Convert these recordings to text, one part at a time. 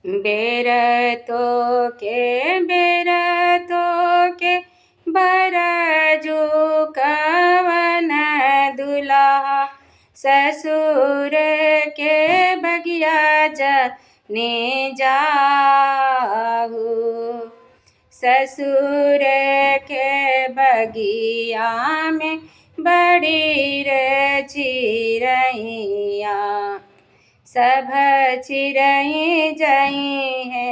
बेरतो के बरजू कवन दुल्हा ससुर के बगिया जने जाहू। ससुर के बगिया में बड़ी रे चिरैया सब चिरई जई है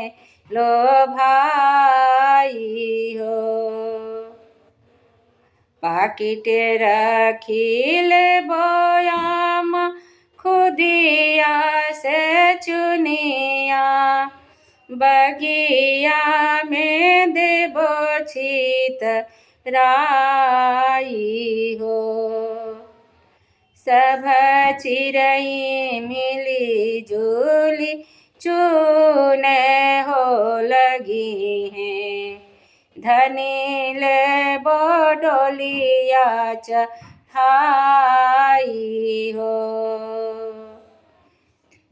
लो भाई हो। पाकिट रखिल बोयाम खुदिया से चुनिया बगिया में देबो छित राई हो। सब चिरई मिली जुली चून हो लगी हैं धनील बोडोलिया चढ़ाई हो।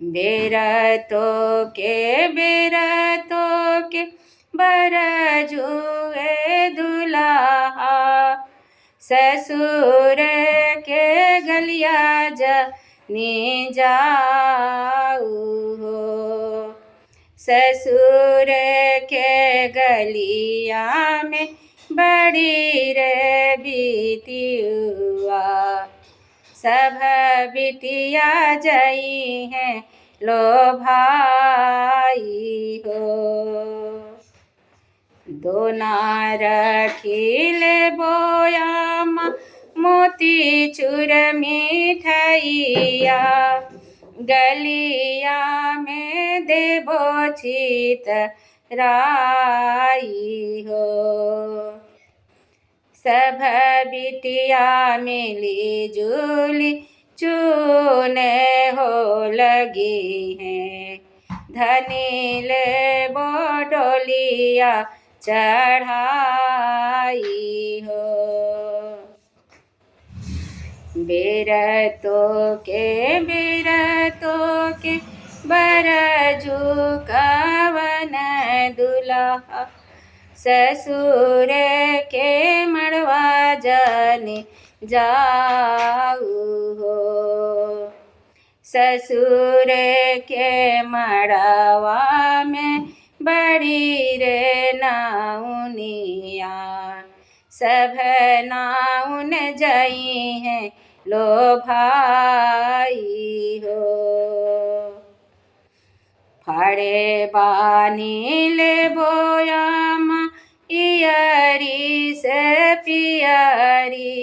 बेरतो के बरजुए दुल्हा ससुर के गलिया जने जाऊ हो। ससुर के गलिया में बड़ी रे बिटिया सब बिटिया जई हैं लो भाई हो। दोना रखिल बोयाम मोती चूर मिठाइया गलिया में देबो छित राई हो। सब बिटिया मिली जुली चून हो लगी हैं धनील बोडोलिया चढ़ाई हो। बेरतो के बरजू कवन दुल्हा ससुर के मड़वा जने जाऊ हो। ससुर के मड़वा में बड़ी रे नाउनिया सब नाउन जई हैं लो भाई हो। फड़े बानील बोयाम इयरी से पियरी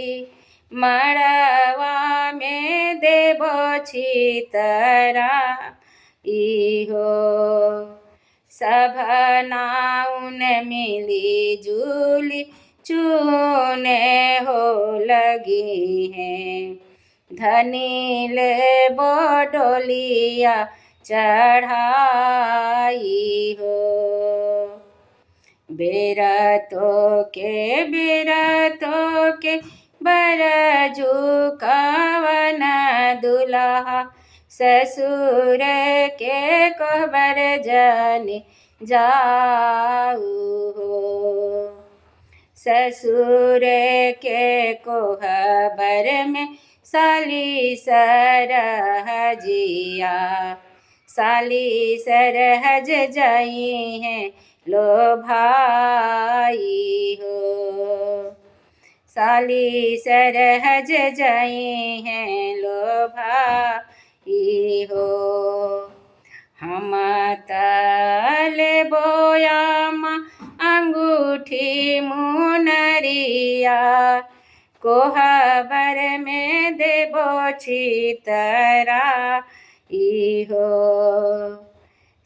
मड़वा में देबो छितरा हो। सब नाउन मिली जुली चून हो लगी हैं धनील बोडोलिया चढ़ाई हो। बेरतो के बरजू कवन दुल्हा ससुर के कहबर जने जाऊ हो। ससुर के कोहबर में साली सरहजिया साली सरहज जई हैं लो भाई हो। साली सरहज जई हैं लो भाई हो। हम तल बोयाम अंगूठी मुनरिया कोहबर में देबो छितरा हो।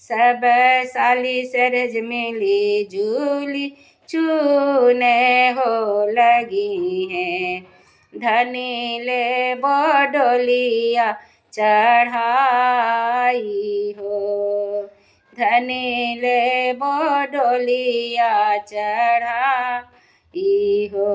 सब साली सरज मिली जुली चून हो लगी हैं धनील बोडोलिया चढ़ाई हो। धनील बोडोलिया चढ़ाई हो।